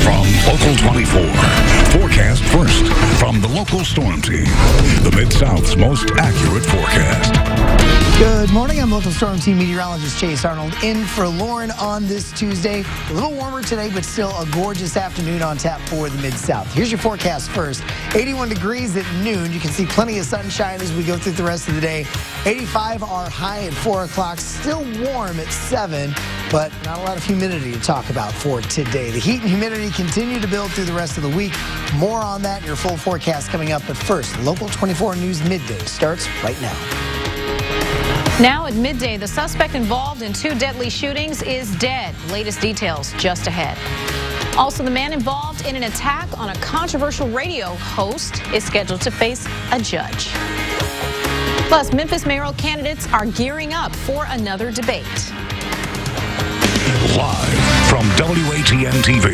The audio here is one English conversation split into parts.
from Local 24. Forecast first from the local storm team. The Mid-South's most accurate forecast. Good morning. I'm local storm team meteorologist Chase Arnold in for Lauren on this Tuesday. A little warmer today, but still a gorgeous afternoon on tap for the Mid-South. Here's your forecast first. 81 degrees at noon. You can see plenty of sunshine as we go through the rest of the day. 85 our high at 4 o'clock. Still warm at 7, but not a lot of humidity to talk about for today. The heat and humidity continue to build through the rest of the week. More on that in your full forecast coming up. But first, Local 24 News Midday starts right now. Now at midday, the suspect involved in 2 deadly shootings is dead. Latest details just ahead. Also, the man involved in an attack on a controversial radio host is scheduled to face a judge. Plus, Memphis mayoral candidates are gearing up for another debate. Live from WATN-TV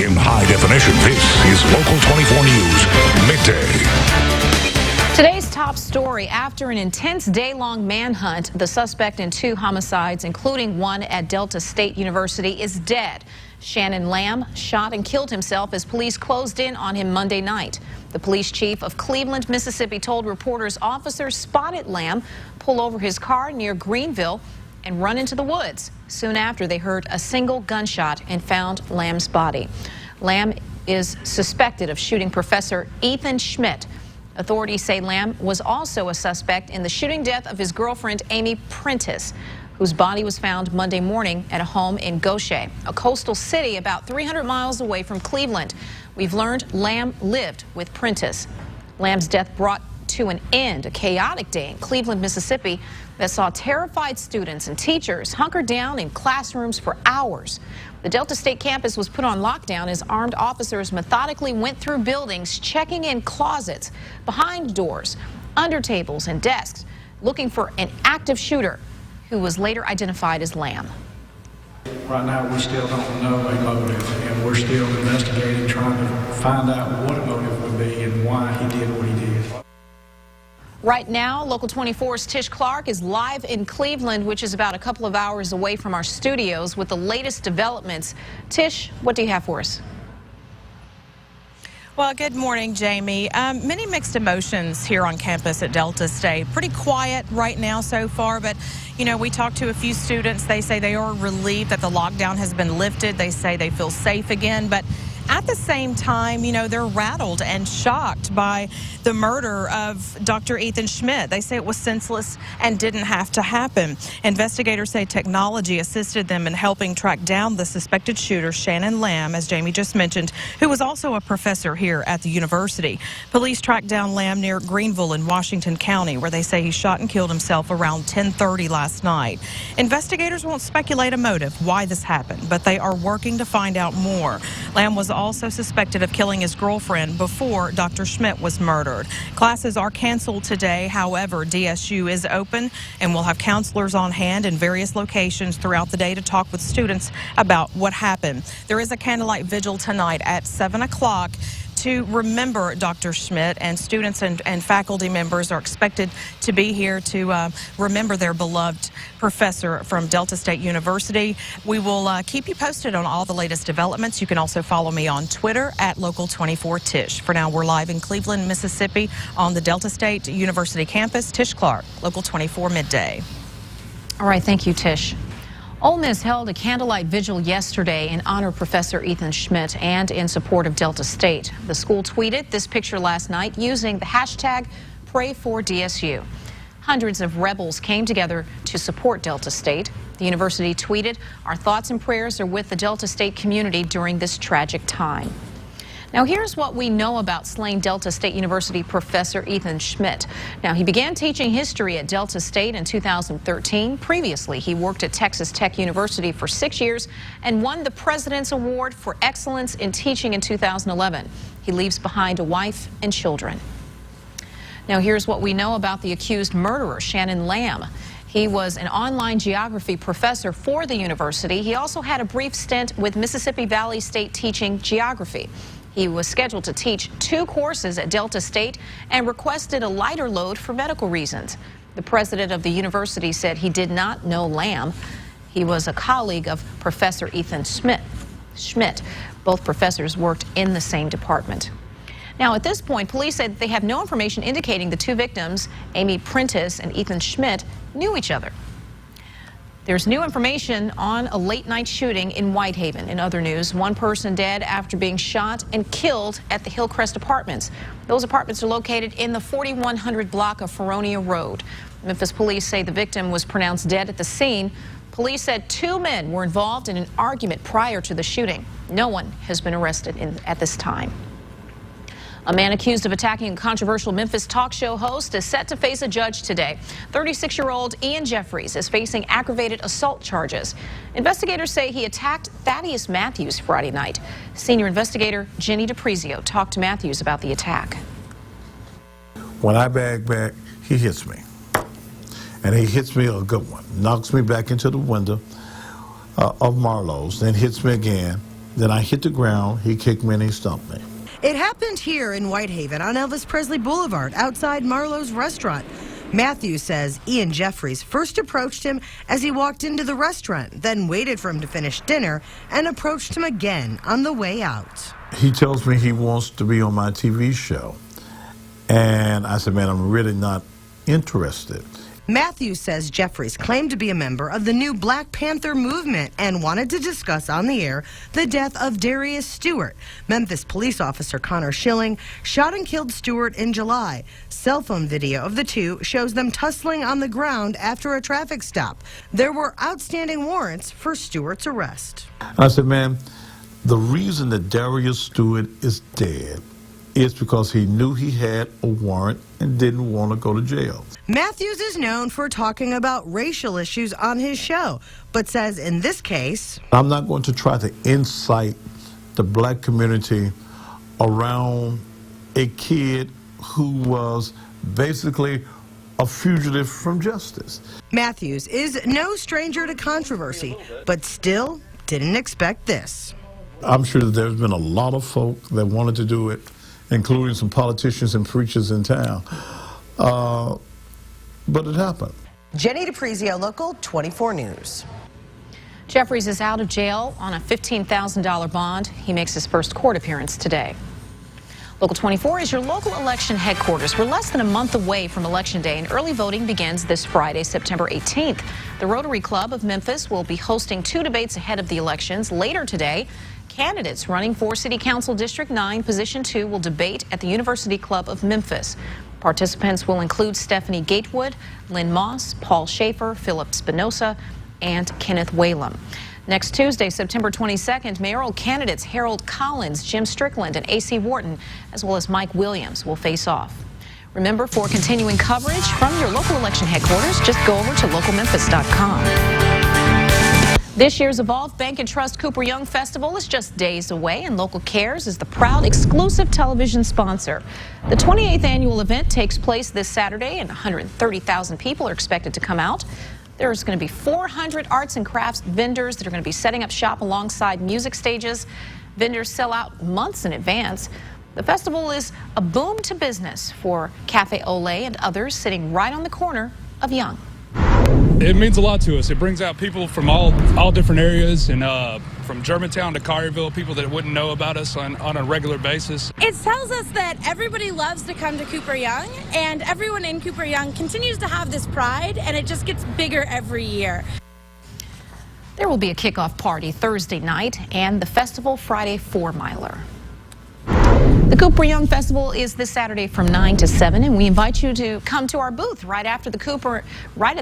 in high definition, this is Local 24 News Midday. Today's top story: after an intense day-long manhunt, the suspect in 2 homicides, including one at Delta State University, is dead. Shannon Lamb shot and killed himself as police closed in on him Monday night. The police chief of Cleveland, Mississippi, told reporters officers spotted Lamb pull over his car near Greenville and run into the woods. Soon after, they heard a single gunshot and found Lamb's body. Lamb is suspected of shooting Professor Ethan Schmidt. Authorities say Lamb was also a suspect in the shooting death of his girlfriend, Amy Prentice, whose body was found Monday morning at a home in Gosha, a coastal city about 300 miles away from Cleveland. We've learned Lamb lived with Prentice. Lamb's death brought to an end a chaotic day in Cleveland, Mississippi that saw terrified students and teachers hunker down in classrooms for hours. The Delta State campus was put on lockdown as armed officers methodically went through buildings, checking in closets, behind doors, under tables and desks, looking for an active shooter who was later identified as Lamb. Right now, we still don't know a motive, and we're still investigating, trying to find out what a motive would be and why he did what he did. Right now, Local 24's Tish Clark is live in Cleveland, which is about a couple of hours away from our studios, with the latest developments. Tish, what do you have for us? Well, good morning, Jamie. Many mixed emotions here on campus at Delta State. Pretty quiet right now so far, but you know, we talked to a few students. They say they are relieved that the lockdown has been lifted. They say they feel safe again, but at the same time, you know, they're rattled and shocked by the murder of Dr. Ethan Schmidt. They say it was senseless and didn't have to happen. Investigators say technology assisted them in helping track down the suspected shooter, Shannon Lamb, as Jamie just mentioned, who was also a professor here at the university. Police tracked down Lamb near Greenville in Washington County, where they say he shot and killed himself around 10:30 last night. Investigators won't speculate a motive why this happened, but they are working to find out more. Lamb was also suspected of killing his girlfriend before Dr. Schmidt was murdered. Classes are canceled today. However, DSU is open and will have counselors on hand in various locations throughout the day to talk with students about what happened. There is a candlelight vigil tonight at 7 o'clock to remember Dr. Schmidt, and students and faculty members are expected to be here to remember their beloved professor from Delta State University. We will keep you posted on all the latest developments. You can also follow me on Twitter at Local24Tish. For now, we're live in Cleveland, Mississippi on the Delta State University campus. Tish Clark, Local 24 Midday. All right, thank you, Tish. Ole Miss held a candlelight vigil yesterday in honor of Professor Ethan Schmidt and in support of Delta State. The school tweeted this picture last night using the hashtag #PrayForDSU. Hundreds of rebels came together to support Delta State. The university tweeted, "Our thoughts and prayers are with the Delta State community during this tragic time." Now, here's what we know about slain Delta State University professor Ethan Schmidt. Now, he began teaching history at Delta State in 2013. Previously, he worked at Texas Tech University for 6 years and won the President's Award for Excellence in Teaching in 2011. He leaves behind a wife and children. Now, here's what we know about the accused murderer, Shannon Lamb. He was an online geography professor for the university. He also had a brief stint with Mississippi Valley State teaching geography. He was scheduled to teach 2 courses at Delta State and requested a lighter load for medical reasons. The president of the university said he did not know Lamb. He was a colleague of Professor Ethan Schmidt. Both professors worked in the same department. Now, at this point, police said that they have no information indicating the two victims, Amy Prentice and Ethan Schmidt, knew each other. There's new information on a late-night shooting in Whitehaven. In other news, one person dead after being shot and killed at the Hillcrest Apartments. Those apartments are located in the 4100 block of Feronia Road. Memphis police say the victim was pronounced dead at the scene. Police said two men were involved in an argument prior to the shooting. No one has been arrested at this time. A man accused of attacking a controversial Memphis talk show host is set to face a judge today. 36-year-old Ian Jeffries is facing aggravated assault charges. Investigators say he attacked Thaddeus Matthews Friday night. Senior investigator Jenny DiPrizio talked to Matthews about the attack. When I bag back, he hits me. And he hits me a good one. Knocks me back into the window of Marlowe's, then hits me again. Then I hit the ground, he kicked me and he stumped me. It happened here in Whitehaven on Elvis Presley Boulevard outside Marlowe's restaurant. Matthews says Ian Jeffries first approached him as he walked into the restaurant, then waited for him to finish dinner and approached him again on the way out. He tells me he wants to be on my TV show. And I said, man, I'm really not interested. Matthews says Jeffries claimed to be a member of the new Black Panther movement and wanted to discuss on the air the death of Darius Stewart. Memphis police officer Connor Schilling shot and killed Stewart in July. Cell phone video of the two shows them tussling on the ground after a traffic stop. There were outstanding warrants for Stewart's arrest. I said, man, the reason that Darius Stewart is dead is because he knew he had a warrant and didn't want to go to jail. Matthews is known for talking about racial issues on his show, but says in this case, I'm not going to try to incite the black community around a kid who was basically a fugitive from justice. Matthews is no stranger to controversy, but still didn't expect this. I'm sure that there's been a lot of folk that wanted to do it, including some politicians and preachers in town. But it happened. Jenny DiPrizio, Local 24 News. Jeffries is out of jail on a $15,000 bond. He makes his first court appearance today. Local 24 is your local election headquarters. We're less than a month away from Election Day, and early voting begins this Friday, September 18th. The Rotary Club of Memphis will be hosting two debates ahead of the elections. Later today, candidates running for City Council District 9, Position 2 will debate at the University Club of Memphis. Participants will include Stephanie Gatewood, Lynn Moss, Paul Schaefer, Philip Spinoza, and Kenneth Whalum. Next Tuesday, September 22nd, mayoral candidates Harold Collins, Jim Strickland, and A.C. Wharton, as well as Mike Williams, will face off. Remember, for continuing coverage from your local election headquarters, just go over to localmemphis.com. This year's Evolve Bank and Trust Cooper Young Festival is just days away, and Local Cares is the proud exclusive television sponsor. The 28th annual event takes place this Saturday, and 130,000 people are expected to come out. There's going to be 400 arts and crafts vendors that are going to be setting up shop alongside music stages. Vendors sell out months in advance. The festival is a boom to business for Cafe Olé and others sitting right on the corner of Young. It means a lot to us. It brings out people from all different areas, and from Germantown to Collierville, people that wouldn't know about us on a regular basis. It tells us that everybody loves to come to Cooper Young, and everyone in Cooper Young continues to have this pride, and it just gets bigger every year. There will be a kickoff party Thursday night and the festival Friday 4-miler. The Cooper Young Festival is this Saturday from 9 to 7, and we invite you to come to our booth right at the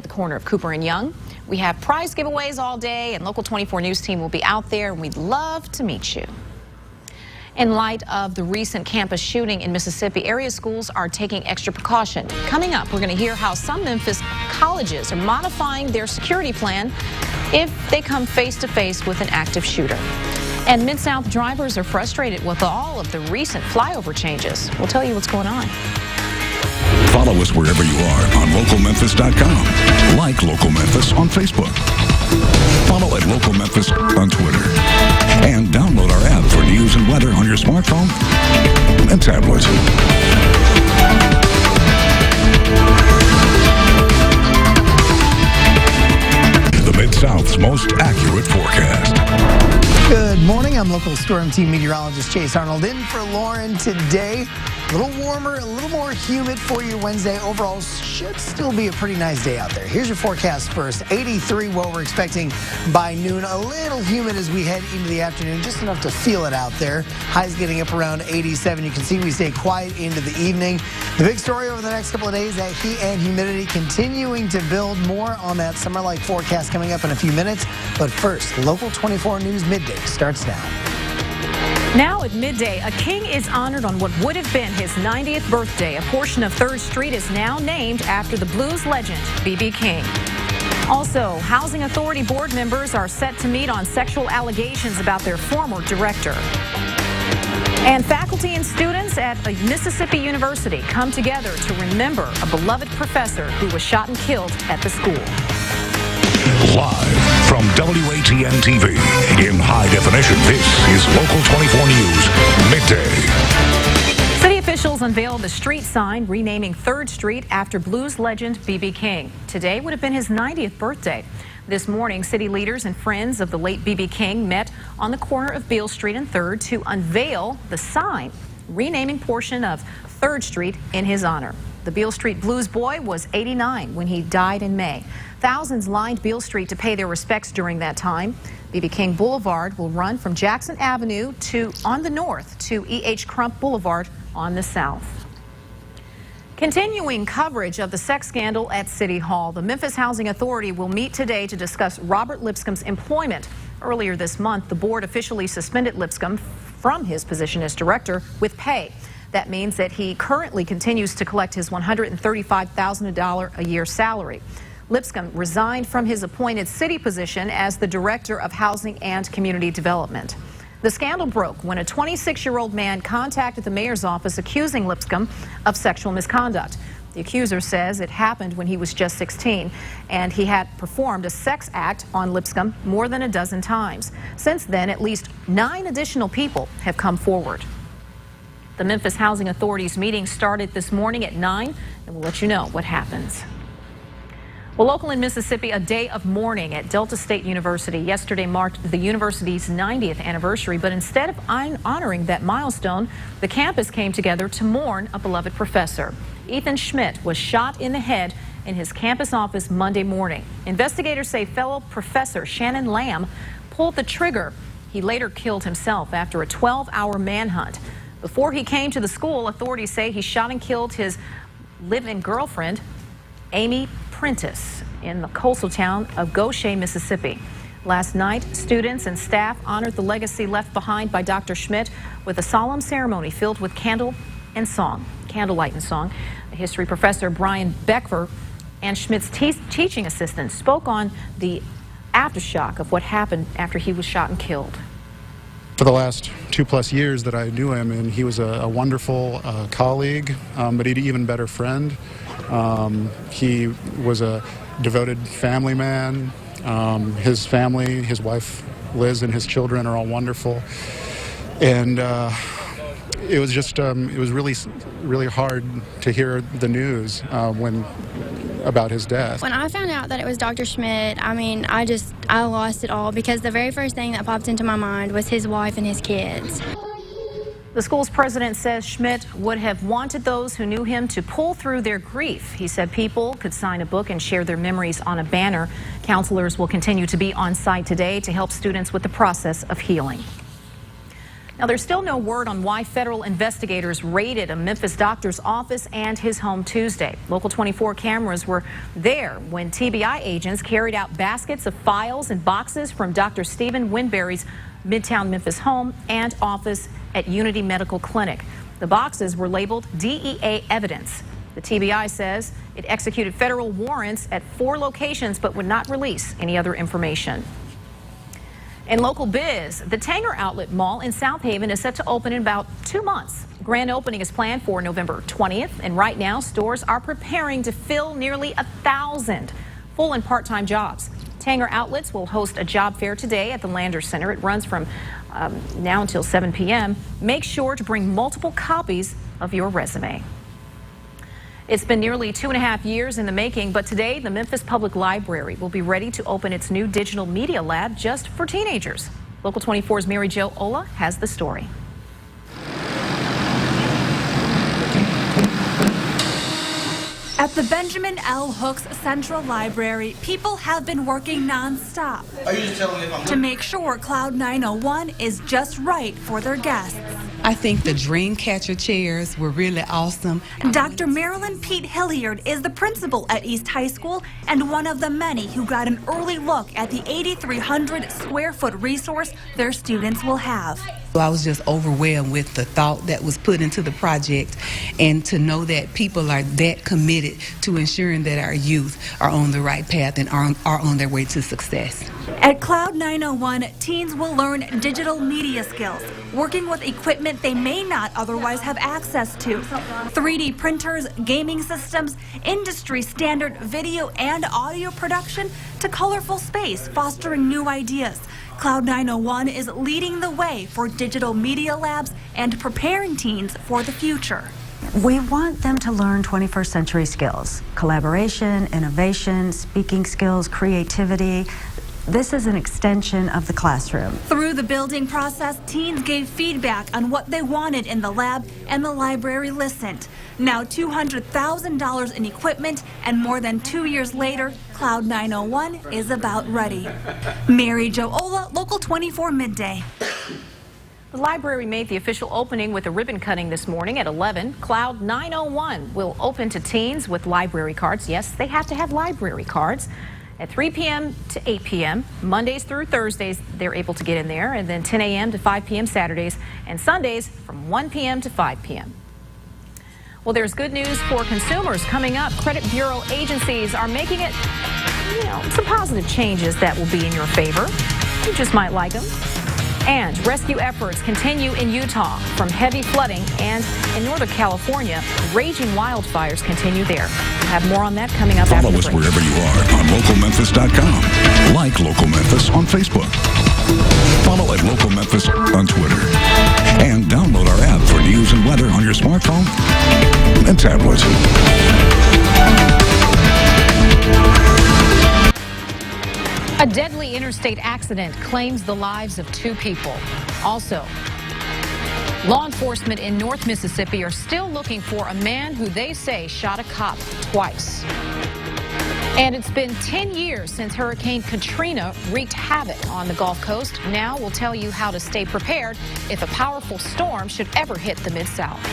corner of Cooper and Young. We have prize giveaways all day, and Local 24 News team will be out there, and we'd love to meet you. In light of the recent campus shooting in Mississippi, area schools are taking extra precaution. Coming up, we're going to hear how some Memphis colleges are modifying their security plan if they come face to face with an active shooter. And Mid-South drivers are frustrated with all of the recent flyover changes. We'll tell you what's going on. Follow us wherever you are on localmemphis.com. Like Local Memphis on Facebook. Follow at Local Memphis on Twitter. And download our app for news and weather on your smartphone and tablet. The Mid-South's most accurate forecast. Good morning. I'm local Storm Team meteorologist Chase Arnold in for Lauren today. A little warmer, a little more humid for your Wednesday. Overall, should still be a pretty nice day out there. Here's your forecast first. 83 what we're expecting by noon. A little humid as we head into the afternoon, just enough to feel it out there. Highs getting up around 87. You can see we stay quiet into the evening. The big story over the next couple of days, that heat and humidity continuing to build. More on that summer-like forecast coming up in a few minutes. But first, Local 24 News Midday starts now. Now at midday, a king is honored on what would have been his 90th birthday. A portion of 3rd Street is now named after the blues legend, B.B. King. Also, Housing Authority board members are set to meet on sexual allegations about their former director. And faculty and students at a Mississippi university come together to remember a beloved professor who was shot and killed at the school. Live from WATN-TV in high definition, this is Local 24 News Midday. City officials unveiled the street sign renaming 3rd Street after blues legend B.B. King. Today would have been his 90th birthday. This morning, city leaders and friends of the late B.B. King met on the corner of Beale Street and 3rd to unveil the sign renaming portion of 3rd Street in his honor. The Beale Street Blues Boy was 89 when he died in May. Thousands lined Beale Street to pay their respects during that time. B.B. King Boulevard will run from Jackson Avenue on the north to E.H. Crump Boulevard on the south. Continuing coverage of the sex scandal at City Hall, the Memphis Housing Authority will meet today to discuss Robert Lipscomb's employment. Earlier this month, the board officially suspended Lipscomb from his position as director with pay. That means that he currently continues to collect his $135,000 a year salary. Lipscomb resigned from his appointed city position as the Director of Housing and Community Development. The scandal broke when a 26-year-old man contacted the mayor's office accusing Lipscomb of sexual misconduct. The accuser says it happened when he was just 16, and he had performed a sex act on Lipscomb more than a dozen times. Since then, at least 9 additional people have come forward. The Memphis Housing Authority's meeting started this morning at 9, and we'll let you know what happens. Well, local in Mississippi, a day of mourning at Delta State University. Yesterday marked the university's 90th anniversary, but instead of honoring that milestone, the campus came together to mourn a beloved professor. Ethan Schmidt was shot in the head in his campus office Monday morning. Investigators say fellow professor Shannon Lamb pulled the trigger. He later killed himself after a 12-hour manhunt. Before he came to the school, authorities say he shot and killed his live-in girlfriend, Amy Prentice, in the coastal town of Gosha, Mississippi. Last night, students and staff honored the legacy left behind by Dr. Schmidt with a solemn ceremony filled with candlelight and song. A history professor, Brian Beckfer, and Schmidt's teaching assistant spoke on the aftershock of what happened after he was shot and killed. For the last 2+ years that I knew him, and he was a wonderful colleague, but an even better friend. He was a devoted family man. His family, his wife Liz and his children are all wonderful. And it was just, it was really hard to hear the news about his death. When I found out that it was Dr. Schmidt, I lost it all, because the very first thing that popped into my mind was his wife and his kids. The school's president says Schmidt would have wanted those who knew him to pull through their grief. He said people could sign a book and share their memories on a banner. Counselors will continue to be on site today to help students with the process of healing. Now, there's still no word on why federal investigators raided a Memphis doctor's office and his home Tuesday. Local 24 cameras were there when TBI agents carried out baskets of files and boxes from Dr. Stephen Winberry's Midtown Memphis home and office at Unity Medical Clinic. The boxes were labeled DEA evidence. The TBI says it executed federal warrants at 4 locations but would not release any other information. In local biz, the Tanger Outlet Mall in South Haven is set to open in about 2 months. Grand opening is planned for November 20th, and right now stores are preparing to fill nearly 1,000 full and part-time jobs. Tanger Outlets will host a job fair today at the Lander Center. It runs from now until 7 p.m. Make sure to bring multiple copies of your resume. It's been nearly 2.5 years in the making, but today the Memphis Public Library will be ready to open its new digital media lab just for teenagers. Local 24's Mary Jo Ola has the story. At the Benjamin L. Hooks Central Library, people have been working nonstop to make sure Cloud 901 is just right for their guests. I think the Dreamcatcher chairs were really awesome. Dr. Marilyn Pete Hilliard is the principal at East High School and one of the many who got an early look at the 8,300 square foot resource their students will have. I was just overwhelmed with the thought that was put into the project, and to know that people are that committed to ensuring that our youth are on the right path and are on their way to success. At Cloud 901, teens will learn digital media skills, working with equipment they may not otherwise have access to. 3D printers, gaming systems, industry standard video and audio production to colorful space, fostering new ideas. Cloud 901 is leading the way for digital media labs and preparing teens for the future. We want them to learn 21st century skills, collaboration, innovation, speaking skills, creativity. This is an extension of the classroom. Through the building process, teens gave feedback on what they wanted in the lab, and the library listened. Now $200,000 in equipment, and more than 2 years later, Cloud 901 is about ready. Mary Jo Ola, Local 24 Midday. The library made the official opening with a ribbon cutting this morning at 11. Cloud 901 will open to teens with library cards. Yes, they have to have library cards. At 3 p.m. to 8 p.m., Mondays through Thursdays, they're able to get in there, and then 10 a.m. to 5 p.m. Saturdays, and Sundays from 1 p.m. to 5 p.m. Well, there's good news for consumers coming up. Credit bureau agencies are making it, some positive changes that will be in your favor. You just might like them. And rescue efforts continue in Utah from heavy flooding, and in Northern California, raging wildfires continue there. We'll have more on that coming up after the break. Follow us wherever you are on localmemphis.com. Like Local Memphis on Facebook. Follow at Local Memphis on Twitter. And download our app for news and weather on your smartphone and tablet. A deadly interstate accident claims the lives of 2 people. Also, law enforcement in North Mississippi are still looking for a man who they say shot a cop twice. And it's been 10 years since Hurricane Katrina wreaked havoc on the Gulf Coast. Now we'll tell you how to stay prepared if a powerful storm should ever hit the Mid-South.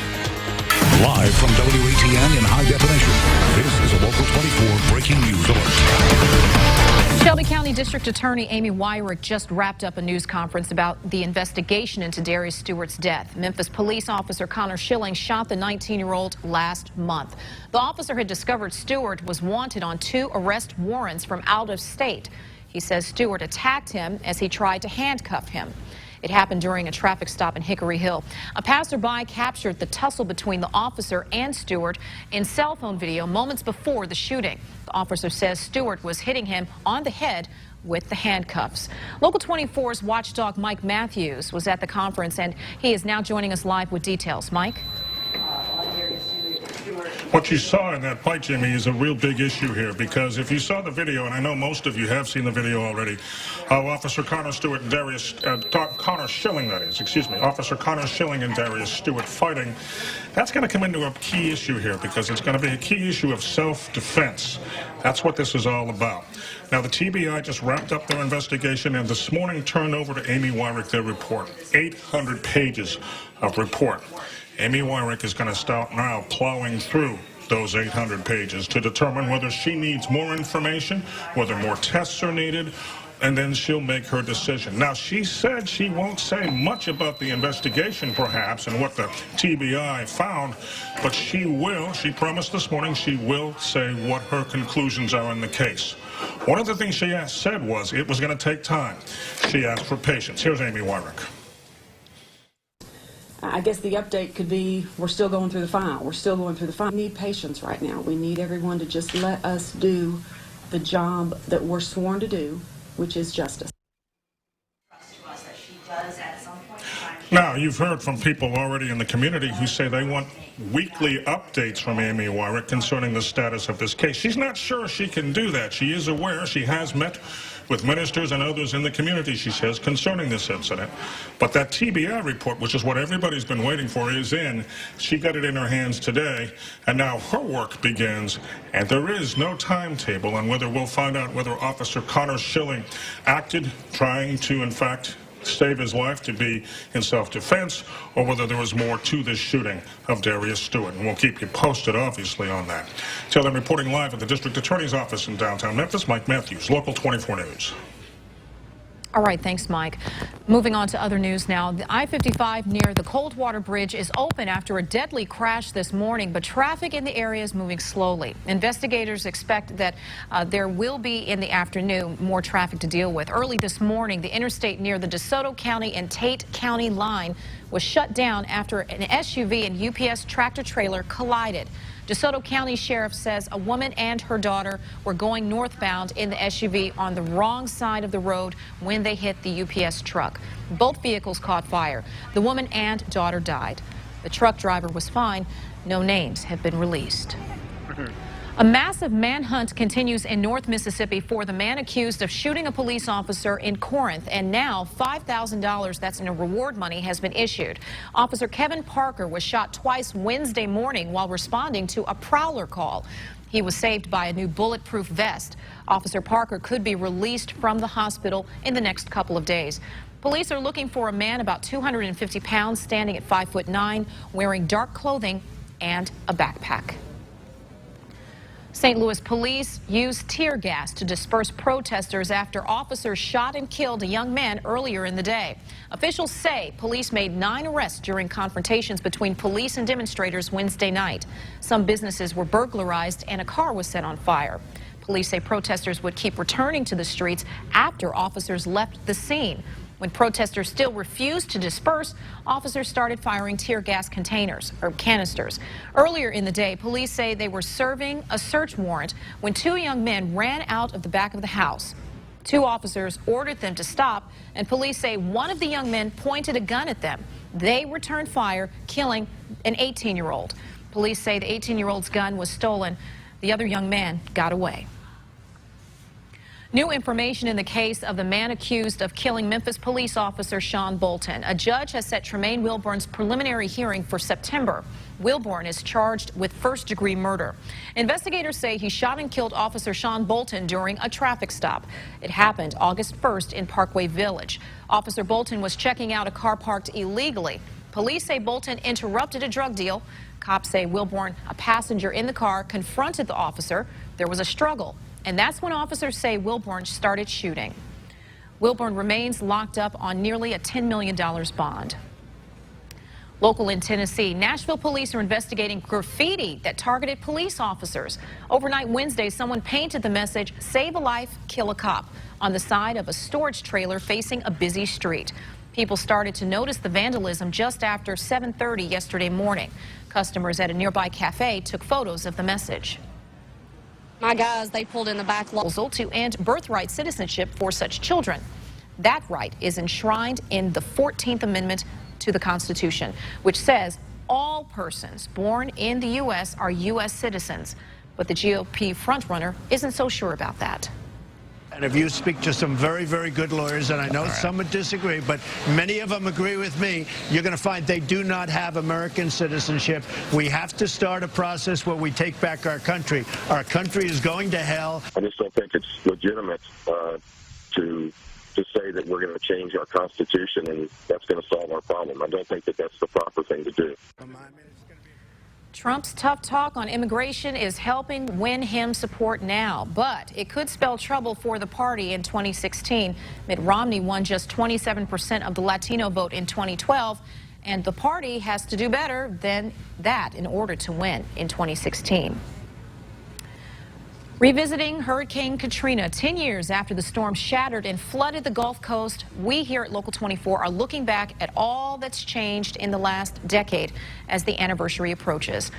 Live from WATN in high definition, this is a Local 24 breaking news alert. Shelby County District Attorney Amy Wyrick just wrapped up a news conference about the investigation into Darius Stewart's death. Memphis police officer Connor Schilling shot the 19-year-old last month. The officer had discovered Stewart was wanted on 2 arrest warrants from out of state. He says Stewart attacked him as he tried to handcuff him. It happened during a traffic stop in Hickory Hill. A passerby captured the tussle between the officer and Stewart in cell phone video moments before the shooting. The officer says Stewart was hitting him on the head with the handcuffs. Local 24's watchdog Mike Matthews was at the conference, and he is now joining us live with details. Mike? What you saw in that fight, Jimmy, is a real big issue here, because if you saw the video, and I know most of you have seen the video already, Officer Connor Stewart and Connor Schilling, Officer Connor Schilling and Darius Stewart fighting, that's going to come into a key issue here, because it's going to be a key issue of self-defense. That's what this is all about. Now, the TBI just wrapped up their investigation and this morning turned over to Amy Wyrick their report. 800 pages of report. Amy Wyrick is going to start now plowing through those 800 pages to determine whether she needs more information, whether more tests are needed, and then she'll make her decision. Now, she said she won't say much about the investigation, perhaps, and what the TBI found, but she will. She promised this morning she will say what her conclusions are in the case. One of the things she said was it was going to take time. She asked for patience. Here's Amy Wyrick. I guess the update could be we're still going through the file. We're still going through the file. We need patience right now. We need everyone to just let us do the job that we're sworn to do, which is justice. Now, you've heard from people already in the community who say they want weekly updates from Amy Wyrick concerning the status of this case. She's not sure she can do that. She is aware. She has met with ministers and others in the community, she says, concerning this incident. But that TBI report, which is what everybody's been waiting for, is in. She got it in her hands today, and now her work begins. And there is no timetable on whether we'll find out whether Officer Connor Schilling acted trying to, in fact, save his life to be in self-defense, or whether there was more to this shooting of Darius Stewart. And we'll keep you posted, obviously, on that. Till then, reporting live at the District Attorney's Office in downtown Memphis, Mike Matthews, Local 24 News. All right, thanks, Mike. Moving on to other news now. The I-55 near the Coldwater Bridge is open after a deadly crash this morning, but traffic in the area is moving slowly. Investigators expect that there will be, in the afternoon, more traffic to deal with. Early this morning, the interstate near the DeSoto County and Tate County line was shut down after an SUV and UPS tractor-trailer collided. DeSoto County Sheriff says a woman and her daughter were going northbound in the SUV on the wrong side of the road when they hit the UPS truck. Both vehicles caught fire. The woman and daughter died. The truck driver was fine. No names have been released. A massive manhunt continues in North Mississippi for the man accused of shooting a police officer in Corinth, and now $5,000, that's in reward money, has been issued. Officer Kevin Parker was shot twice Wednesday morning while responding to a prowler call. He was saved by a new bulletproof vest. Officer Parker could be released from the hospital in the next couple of days. Police are looking for a man about 250 pounds, standing at 5'9", wearing dark clothing and a backpack. St. Louis police used tear gas to disperse protesters after officers shot and killed a young man earlier in the day. Officials say police made 9 arrests during confrontations between police and demonstrators Wednesday night. Some businesses were burglarized and a car was set on fire. Police say protesters would keep returning to the streets after officers left the scene. When protesters still refused to disperse, officers started firing tear gas canisters. Earlier in the day, police say they were serving a search warrant when 2 young men ran out of the back of the house. 2 officers ordered them to stop, and police say one of the young men pointed a gun at them. They returned fire, killing an 18-year-old. Police say the 18-year-old's gun was stolen. The other young man got away. New information in the case of the man accused of killing Memphis police officer Sean Bolton. A judge has set Tremaine Wilburn's preliminary hearing for September. Wilburn is charged with first-degree murder. Investigators say he shot and killed Officer Sean Bolton during a traffic stop. It happened August 1st in Parkway Village. Officer Bolton was checking out a car parked illegally. Police say Bolton interrupted a drug deal. Cops say Wilburn, a passenger in the car, confronted the officer. There was a struggle. And that's when officers say Wilburn started shooting. Wilburn remains locked up on nearly a $10 million bond. Local in Tennessee, Nashville police are investigating graffiti that targeted police officers. Overnight Wednesday, someone painted the message, "Save a life, kill a cop," on the side of a storage trailer facing a busy street. People started to notice the vandalism just after 7:30 yesterday morning. Customers at a nearby cafe took photos of the message. My guys, they pulled in the back to end birthright citizenship for such children. That right is enshrined in the 14th Amendment to the Constitution, which says all persons born in the U.S. are U.S. citizens. But the GOP frontrunner isn't so sure about that. And if you speak to some very, very good lawyers, and I know some would disagree, but many of them agree with me, you're going to find they do not have American citizenship. We have to start a process where we take back our country. Our country is going to hell. I just don't think it's legitimate to say that we're going to change our Constitution and that's going to solve our problem. I don't think that that's the proper thing to do. Trump's tough talk on immigration is helping win him support now, but it could spell trouble for the party in 2016. Mitt Romney won just 27% of the Latino vote in 2012, and the party has to do better than that in order to win in 2016. Revisiting Hurricane Katrina 10 years after the storm shattered and flooded the Gulf Coast, we here at Local 24 are looking back at all that's changed in the last decade as the anniversary approaches.